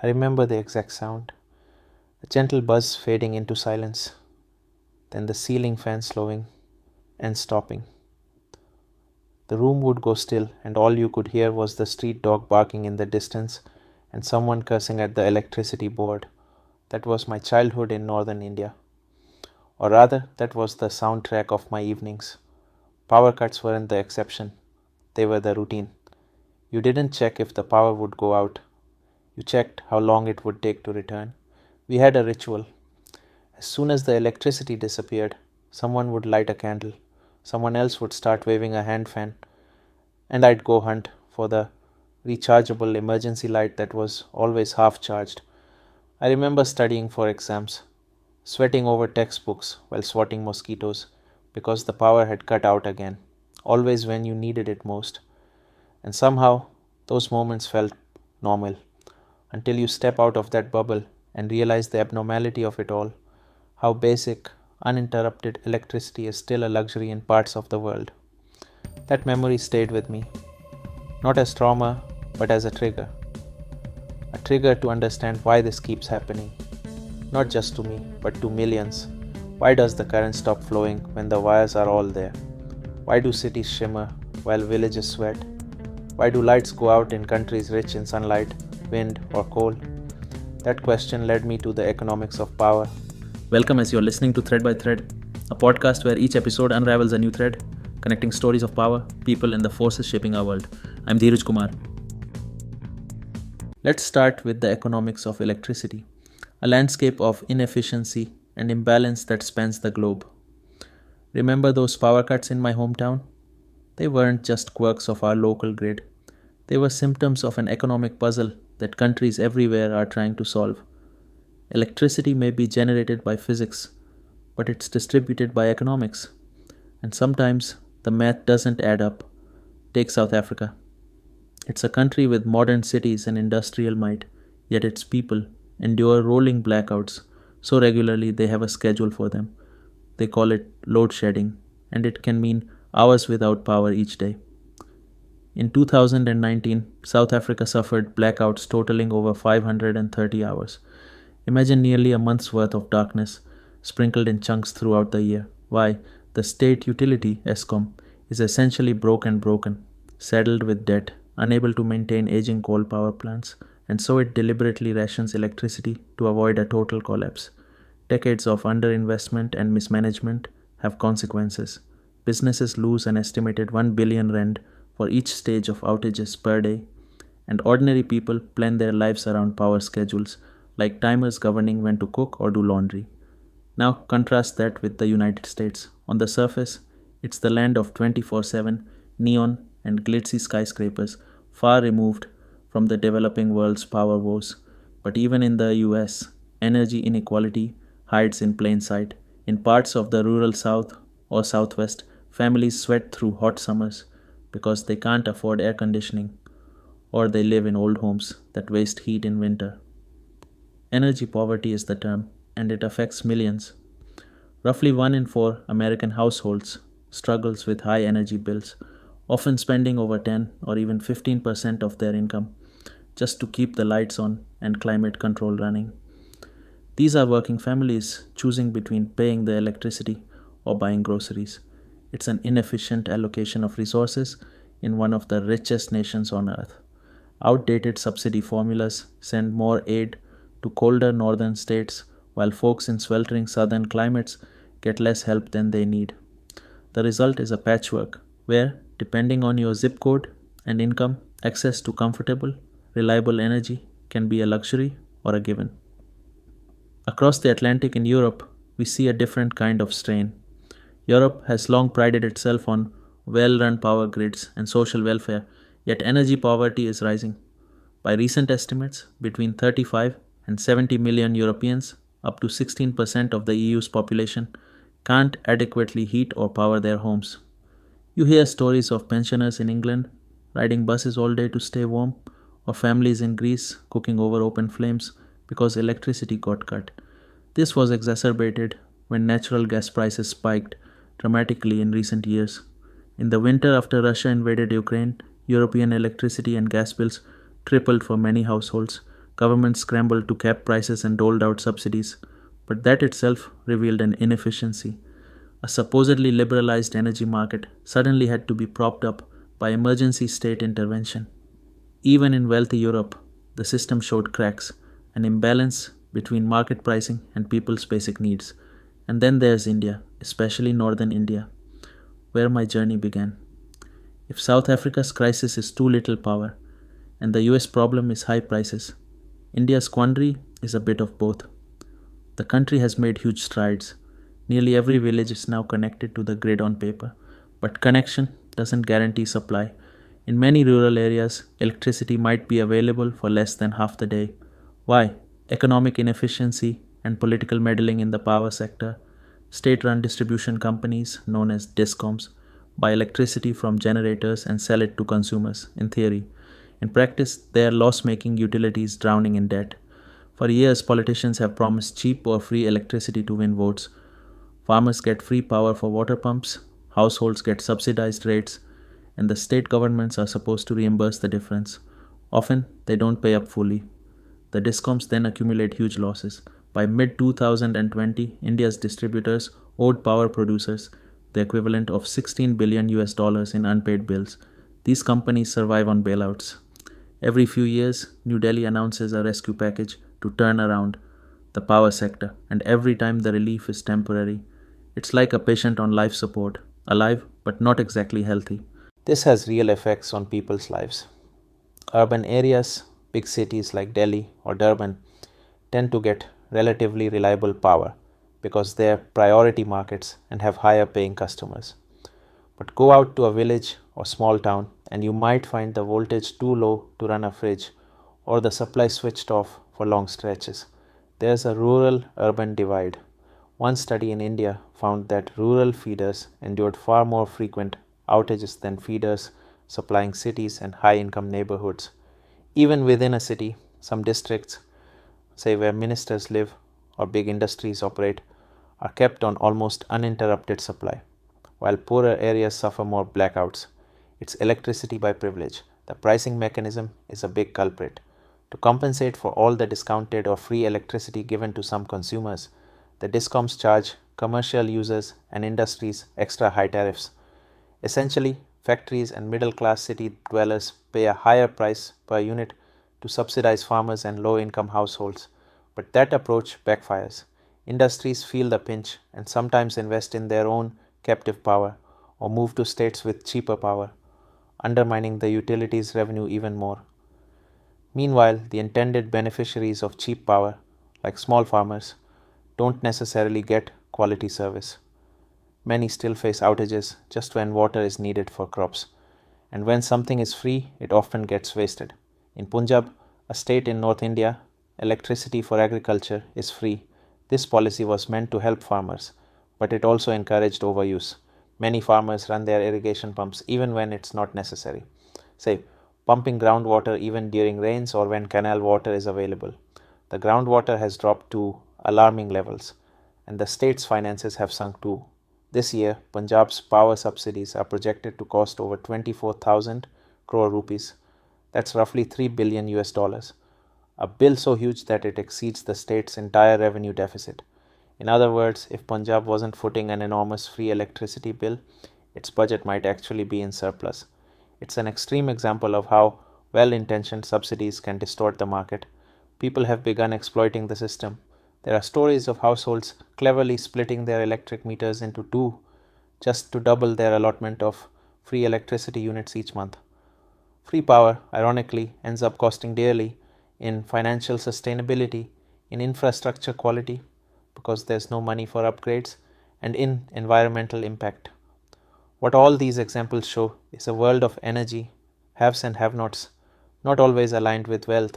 I remember the exact sound, a gentle buzz fading into silence, then the ceiling fan slowing and stopping. The room would go still, and all you could hear was the street dog barking in the distance and someone cursing at the electricity board. That was my childhood in northern India. Or rather, that was the soundtrack of my evenings. Power cuts weren't the exception, they were the routine. You didn't check if the power would go out, you checked how long it would take to return. We had a ritual. As soon as the electricity disappeared, someone would light a candle, someone else would start waving a hand fan, and I'd go hunt for the rechargeable emergency light that was always half charged. I remember studying for exams, sweating over textbooks while swatting mosquitoes because the power had cut out again, always when you needed it most. And somehow, those moments felt normal until you step out of that bubble and realize the abnormality of it all, how basic, uninterrupted electricity is still a luxury in parts of the world. That memory stayed with me, not as trauma, but as a trigger to understand why this keeps happening, not just to me, but to millions. Why does the current stop flowing when the wires are all there? Why do cities shimmer while villages sweat? Why do lights go out in countries rich in sunlight, wind, or coal? That question led me to the economics of power. Welcome as you're listening to Thread by Thread, a podcast where each episode unravels a new thread, connecting stories of power, people, and the forces shaping our world. I'm Dheeraj Kumar. Let's start with the economics of electricity, a landscape of inefficiency and imbalance that spans the globe. Remember those power cuts in my hometown? They weren't just quirks of our local grid. They were symptoms of an economic puzzle that countries everywhere are trying to solve. Electricity may be generated by physics, but it's distributed by economics. And sometimes the math doesn't add up. Take South Africa. It's a country with modern cities and industrial might, yet its people endure rolling blackouts so regularly they have a schedule for them. They call it load shedding, and it can mean hours without power each day. In 2019, South Africa suffered blackouts totaling over 530 hours. Imagine nearly a month's worth of darkness, sprinkled in chunks throughout the year. Why? The state utility, Eskom, is essentially broken, saddled with debt, unable to maintain aging coal power plants, and so it deliberately rations electricity to avoid a total collapse. Decades of underinvestment and mismanagement have consequences. Businesses lose an estimated 1 billion rand for each stage of outages per day, and ordinary people plan their lives around power schedules, like timers governing when to cook or do laundry. Now contrast that with the United States. On the surface, it's the land of 24/7 neon and glitzy skyscrapers, far removed from the developing world's power woes. But even in the US, energy inequality hides in plain sight. In parts of the rural South or Southwest, families sweat through hot summers because they can't afford air conditioning, or they live in old homes that waste heat in winter. Energy poverty is the term, and it affects millions. Roughly 1 in 4 American households struggles with high energy bills, often spending over 10 or even 15% of their income just to keep the lights on and climate control running. These are working families choosing between paying the electricity or buying groceries. It's an inefficient allocation of resources in one of the richest nations on earth. Outdated subsidy formulas send more aid to colder northern states, while folks in sweltering southern climates get less help than they need. The result is a patchwork where, depending on your zip code and income, access to comfortable, reliable energy can be a luxury or a given. Across the Atlantic in Europe, we see a different kind of strain. Europe has long prided itself on well-run power grids and social welfare, yet energy poverty is rising. By recent estimates, between 35 and 70 million Europeans, up to 16% of the EU's population, can't adequately heat or power their homes. You hear stories of pensioners in England riding buses all day to stay warm, or families in Greece cooking over open flames because electricity got cut. This was exacerbated when natural gas prices spiked dramatically in recent years. In the winter after Russia invaded Ukraine, European electricity and gas bills tripled for many households, Governments scrambled to cap prices and doled out subsidies, but that itself revealed an inefficiency. A supposedly liberalized energy market suddenly had to be propped up by emergency state intervention. Even in wealthy Europe, the system showed cracks, an imbalance between market pricing and people's basic needs. And then there's India, especially northern India, where my journey began. If South Africa's crisis is too little power, and the US problem is high prices, India's quandary is a bit of both. The country has made huge strides. Nearly every village is now connected to the grid on paper, but connection doesn't guarantee supply. In many rural areas, electricity might be available for less than half the day. Why? Economic inefficiency and political meddling in the power sector. State run distribution companies, known as DISCOMs, buy electricity from generators and sell it to consumers, in theory. In practice, they are loss making utilities drowning in debt. For years, politicians have promised cheap or free electricity to win votes. Farmers get free power for water pumps, households get subsidized rates, and the state governments are supposed to reimburse the difference. Often, they don't pay up fully. The discoms then accumulate huge losses. By mid 2020, India's distributors owed power producers the equivalent of 16 billion US dollars in unpaid bills. These companies survive on bailouts. Every few years, New Delhi announces a rescue package to turn around the power sector, and every time the relief is temporary. It's like a patient on life support, alive but not exactly healthy. This has real effects on people's lives. Urban areas, big cities like Delhi or Durban, tend to get relatively reliable power because they're priority markets and have higher paying customers. But go out to a village or small town and you might find the voltage too low to run a fridge or the supply switched off for long stretches. There's a rural urban divide. One study in India found that rural feeders endured far more frequent outages than feeders supplying cities and high income neighborhoods. Even within a city, some districts, say where ministers live or big industries operate, are kept on almost uninterrupted supply, while poorer areas suffer more blackouts. It's electricity by privilege. The pricing mechanism is a big culprit. To compensate for all the discounted or free electricity given to some consumers, the discoms charge commercial users and industries extra high tariffs. Essentially, factories and middle class city dwellers pay a higher price per unit to subsidize farmers and low income households. But that approach backfires. Industries feel the pinch and sometimes invest in their own captive power or move to states with cheaper power, undermining the utilities' revenue even more. Meanwhile, the intended beneficiaries of cheap power, like small farmers, don't necessarily get quality service. Many still face outages just when water is needed for crops, and when something is free, it often gets wasted. In Punjab, a state in North India, electricity for agriculture is free. This policy was meant to help farmers, but it also encouraged overuse. Many farmers run their irrigation pumps even when it's not necessary, say, pumping groundwater even during rains or when canal water is available. The groundwater has dropped to alarming levels, and the state's finances have sunk too. This year, Punjab's power subsidies are projected to cost over 24,000 crore rupees. That's roughly 3 billion US dollars. A bill so huge that it exceeds the state's entire revenue deficit. In other words, if Punjab wasn't footing an enormous free electricity bill, its budget might actually be in surplus. It's an extreme example of how well-intentioned subsidies can distort the market. People have begun exploiting the system. There are stories of households cleverly splitting their electric meters into two just to double their allotment of free electricity units each month. Free power, ironically, ends up costing dearly in financial sustainability, in infrastructure quality, because there's no money for upgrades, and in environmental impact. What all these examples show is a world of energy, haves and have-nots, not always aligned with wealth.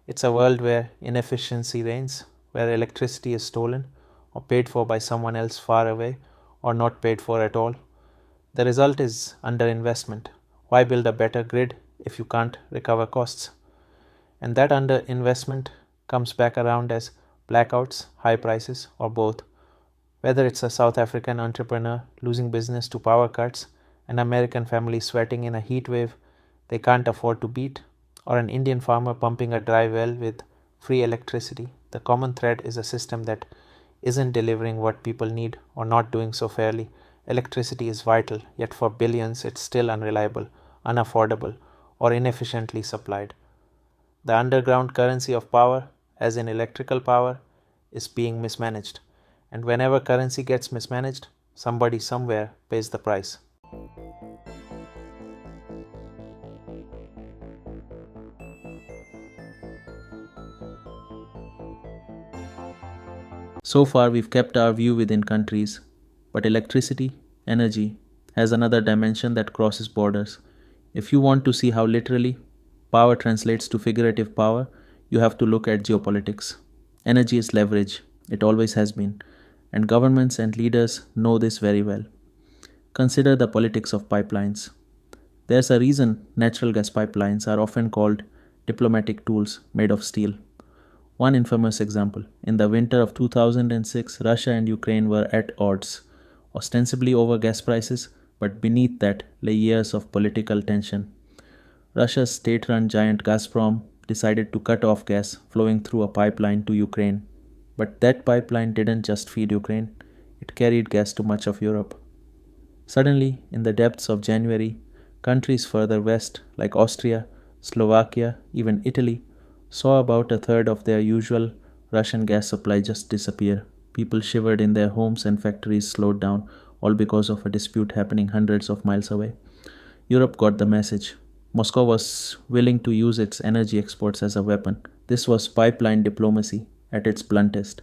It's a world where inefficiency reigns, where electricity is stolen or paid for by someone else far away or not paid for at all. The result is underinvestment. Why build a better grid if you can't recover costs? And that underinvestment comes back around as blackouts, high prices, or both. Whether it's a South African entrepreneur losing business to power cuts, an American family sweating in a heat wave they can't afford to beat, or an Indian farmer pumping a dry well with free electricity. The common thread is a system that isn't delivering what people need or not doing so fairly. Electricity is vital, yet for billions it's still unreliable, unaffordable, or inefficiently supplied. The underground currency of power, as in electrical power, is being mismanaged. And whenever currency gets mismanaged, somebody somewhere pays the price. So far, we've kept our view within countries, but electricity, energy, has another dimension that crosses borders. If you want to see how literally power translates to figurative power, you have to look at geopolitics. Energy is leverage, it always has been, and governments and leaders know this very well. Consider the politics of pipelines. There's a reason natural gas pipelines are often called diplomatic tools made of steel. One infamous example: in the winter of 2006, Russia and Ukraine were at odds, ostensibly over gas prices, but beneath that lay years of political tension. Russia's state run giant Gazprom decided to cut off gas flowing through a pipeline to Ukraine. But that pipeline didn't just feed Ukraine, it carried gas to much of Europe. Suddenly, in the depths of January, countries further west, like Austria, Slovakia, even Italy, saw about a third of their usual Russian gas supply just disappear. People shivered in their homes and factories slowed down, all because of a dispute happening hundreds of miles away. Europe got the message. Moscow was willing to use its energy exports as a weapon. This was pipeline diplomacy at its bluntest.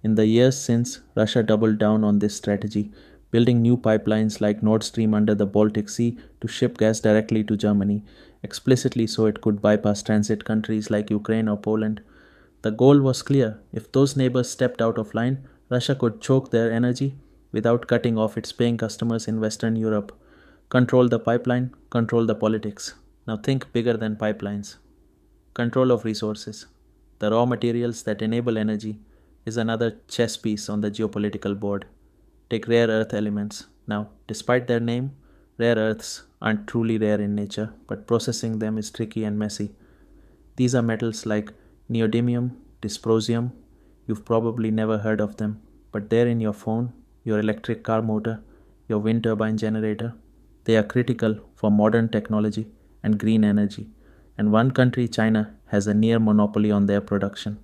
In the years since, Russia doubled down on this strategy, building new pipelines like Nord Stream under the Baltic Sea to ship gas directly to Germany, explicitly so it could bypass transit countries like Ukraine or Poland. The goal was clear: if those neighbors stepped out of line, Russia could choke their energy without cutting off its paying customers in Western Europe. Control the pipeline, control the politics. Now think bigger than pipelines. Control of resources. The raw materials that enable energy is another chess piece on the geopolitical board. Take rare earth elements. Now, despite their name, rare earths aren't truly rare in nature, but processing them is tricky and messy. These are metals like neodymium, dysprosium. You've probably never heard of them, but they're in your phone, your electric car motor, your wind turbine generator. They are critical for modern technology and green energy, and one country, China, has a near monopoly on their production.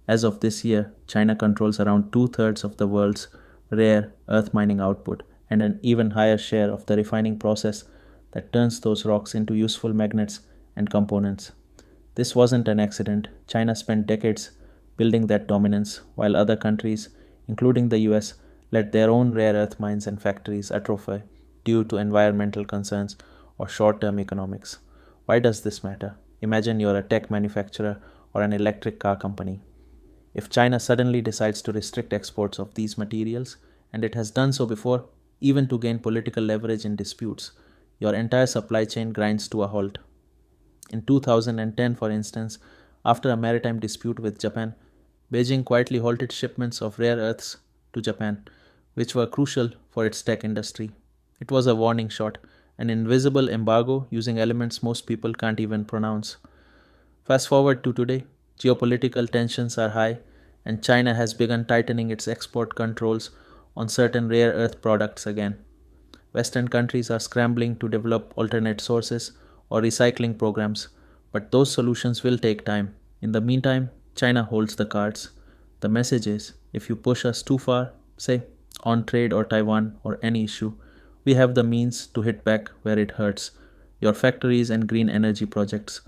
As of this year, China controls around two-thirds of the world's rare earth mining output and an even higher share of the refining process that turns those rocks into useful magnets and components. This wasn't an accident. China spent decades building that dominance, while other countries, including the US, let their own rare earth mines and factories atrophy due to environmental concerns or short term economics. Why does this matter? Imagine you're a tech manufacturer or an electric car company. If China suddenly decides to restrict exports of these materials, and it has done so before, even to gain political leverage in disputes, your entire supply chain grinds to a halt. In 2010, for instance, after a maritime dispute with Japan, Beijing quietly halted shipments of rare earths to Japan, which were crucial for its tech industry. It was a warning shot, an invisible embargo using elements most people can't even pronounce. Fast forward to today, geopolitical tensions are high, and China has begun tightening its export controls on certain rare earth products again. Western countries are scrambling to develop alternate sources or recycling programs, but those solutions will take time. In the meantime, China holds the cards. The message is: if you push us too far, say on trade or Taiwan or any issue, we have the means to hit back where it hurts: your factories and green energy projects.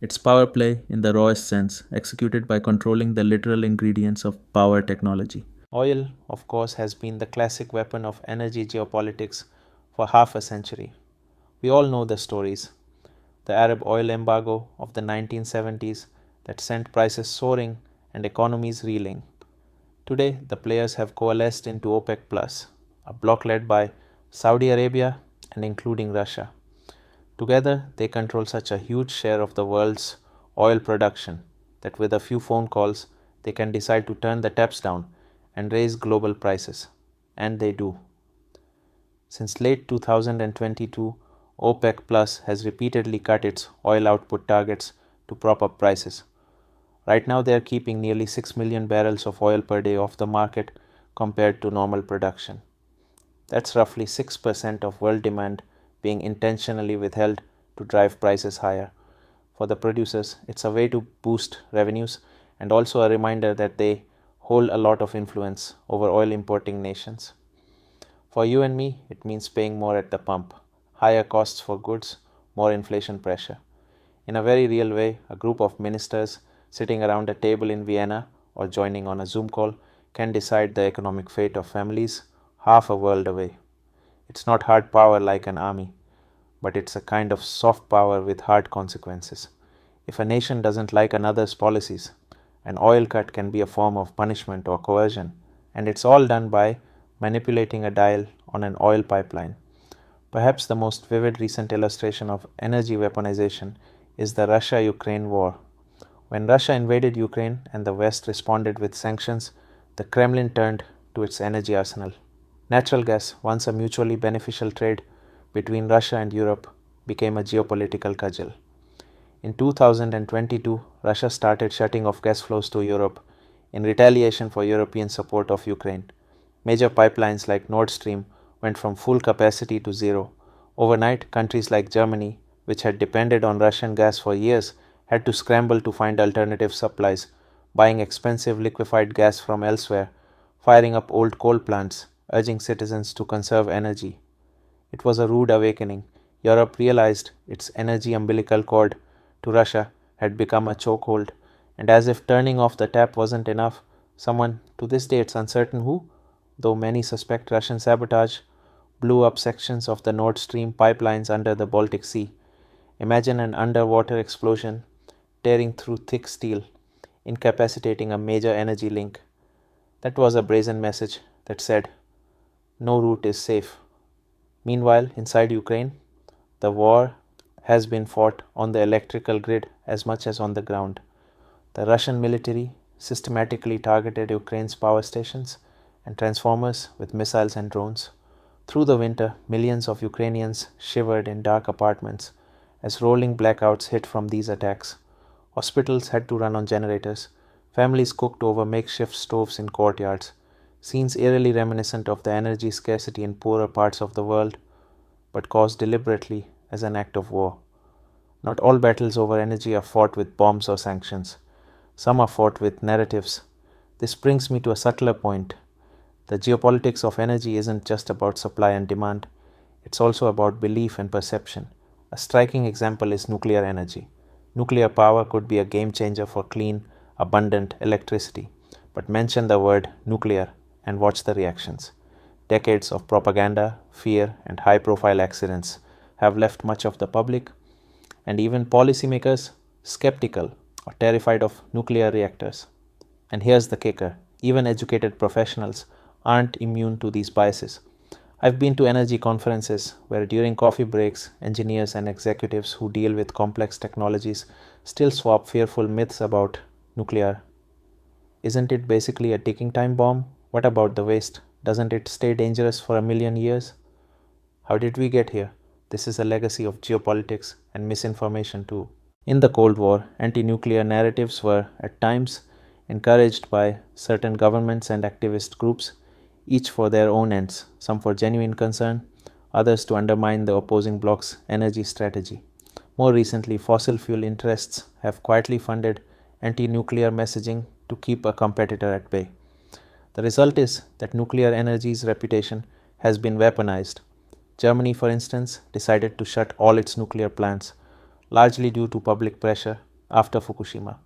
It's power play in the rawest sense, executed by controlling the literal ingredients of power technology. Oil, of course, has been the classic weapon of energy geopolitics for half a century. We all know the stories: the Arab oil embargo of the 1970s that sent prices soaring and economies reeling. Today, the players have coalesced into OPEC Plus, a bloc led by Saudi Arabia and including Russia. Together, they control such a huge share of the world's oil production that with a few phone calls, they can decide to turn the taps down and raise global prices. And they do. Since late 2022, OPEC Plus has repeatedly cut its oil output targets to prop up prices. Right now, they are keeping nearly 6 million barrels of oil per day off the market compared to normal production. That's roughly 6% of world demand being intentionally withheld to drive prices higher. For the producers, it's a way to boost revenues and also a reminder that they hold a lot of influence over oil importing nations. For you and me, it means paying more at the pump, higher costs for goods, more inflation pressure. In a very real way, a group of ministers sitting around a table in Vienna or joining on a Zoom call can decide the economic fate of families half a world away. It's not hard power like an army, but it's a kind of soft power with hard consequences. If a nation doesn't like another's policies, an oil cut can be a form of punishment or coercion, and it's all done by manipulating a dial on an oil pipeline. Perhaps the most vivid recent illustration of energy weaponization is the Russia Ukraine war. When Russia invaded Ukraine and the West responded with sanctions, the Kremlin turned to its energy arsenal. Natural gas, once a mutually beneficial trade between Russia and Europe, became a geopolitical cudgel. In 2022, Russia started shutting off gas flows to Europe in retaliation for European support of Ukraine. Major pipelines like Nord Stream went from full capacity to zero. Overnight, countries like Germany, which had depended on Russian gas for years, had to scramble to find alternative supplies, buying expensive liquefied gas from elsewhere, firing up old coal plants, urging citizens to conserve energy. It was a rude awakening. Europe realized its energy umbilical cord to Russia had become a chokehold, and as if turning off the tap wasn't enough, someone, to this day it's uncertain who, though many suspect Russian sabotage, blew up sections of the Nord Stream pipelines under the Baltic Sea. Imagine an underwater explosion tearing through thick steel, incapacitating a major energy link. That was a brazen message that said, no route is safe. Meanwhile, inside Ukraine, the war has been fought on the electrical grid as much as on the ground. The Russian military systematically targeted Ukraine's power stations and transformers with missiles and drones. Through the winter, millions of Ukrainians shivered in dark apartments as rolling blackouts hit from these attacks. Hospitals had to run on generators. Families cooked over makeshift stoves in courtyards. Scenes eerily reminiscent of the energy scarcity in poorer parts of the world, but caused deliberately as an act of war. Not all battles over energy are fought with bombs or sanctions. Some are fought with narratives. This brings me to a subtler point. The geopolitics of energy isn't just about supply and demand, it's also about belief and perception. A striking example is nuclear energy. Nuclear power could be a game changer for clean, abundant electricity, but mention the word nuclear and watch the reactions. Decades of propaganda, fear, and high profile accidents have left much of the public and even policymakers skeptical or terrified of nuclear reactors. And here's the kicker, even educated professionals aren't immune to these biases. I've been to energy conferences where during coffee breaks, engineers and executives who deal with complex technologies still swap fearful myths about nuclear. Isn't it basically a ticking time bomb? What about the waste? Doesn't it stay dangerous for a million years? How did we get here? This is a legacy of geopolitics and misinformation too. In the Cold War, anti-nuclear narratives were, at times, encouraged by certain governments and activist groups, each for their own ends, some for genuine concern, others to undermine the opposing bloc's energy strategy. More recently, fossil fuel interests have quietly funded anti-nuclear messaging to keep a competitor at bay. The result is that nuclear energy's reputation has been weaponized. Germany, for instance, decided to shut all its nuclear plants, largely due to public pressure after Fukushima,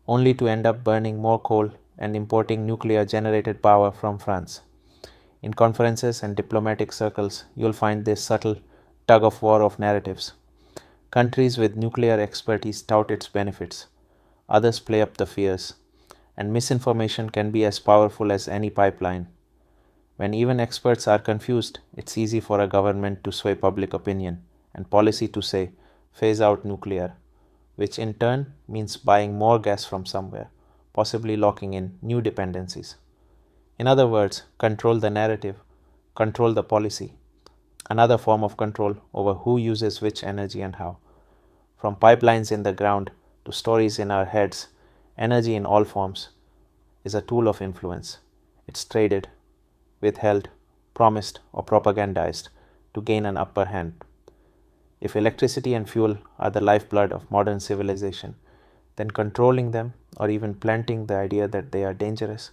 only to end up burning more coal and importing nuclear-generated power from France. In conferences and diplomatic circles, you'll find this subtle tug-of-war of narratives. Countries with nuclear expertise tout its benefits. Others play up the fears. And misinformation can be as powerful as any pipeline. When even experts are confused, it's easy for a government to sway public opinion and policy to say, phase out nuclear, which in turn means buying more gas from somewhere, possibly locking in new dependencies. In other words, control the narrative, control the policy, another form of control over who uses which energy and how. From pipelines in the ground to stories in our heads, Energy in all forms is a tool of influence. It's traded, withheld, promised, or propagandized to gain an upper hand. If electricity and fuel are the lifeblood of modern civilization, then controlling them or even planting the idea that they are dangerous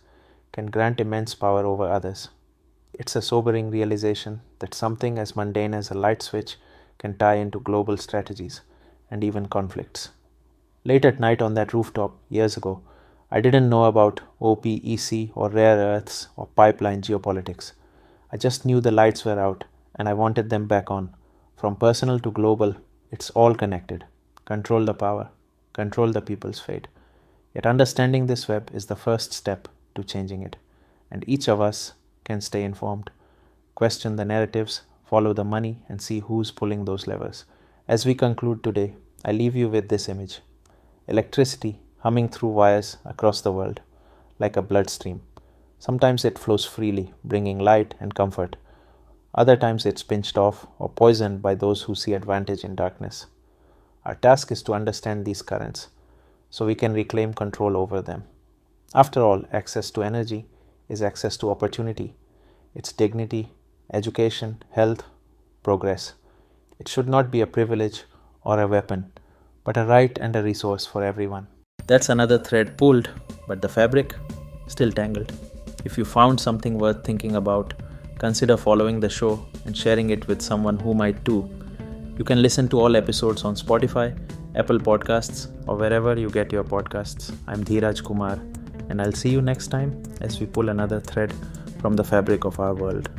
can grant immense power over others. It's a sobering realization that something as mundane as a light switch can tie into global strategies and even conflicts. Late at night on that rooftop years ago, I didn't know about OPEC or rare earths or pipeline geopolitics. I just knew the lights were out and I wanted them back on. From personal to global, it's all connected. Control the power, control the people's fate. Yet understanding this web is the first step to changing it. And each of us can stay informed, question the narratives, follow the money, and see who's pulling those levers. As we conclude today, I leave you with this image: electricity humming through wires across the world, like a bloodstream. Sometimes it flows freely, bringing light and comfort. Other times it's pinched off or poisoned by those who see advantage in darkness. Our task is to understand these currents so we can reclaim control over them. After all, access to energy is access to opportunity. It's dignity, education, health, progress. It should not be a privilege or a weapon, but a right and a resource for everyone. That's another thread pulled, but the fabric still tangled. If you found something worth thinking about, consider following the show and sharing it with someone who might too. You can listen to all episodes on Spotify, Apple Podcasts, or wherever you get your podcasts. I'm Dheeraj Kumar, and I'll see you next time as we pull another thread from the fabric of our world.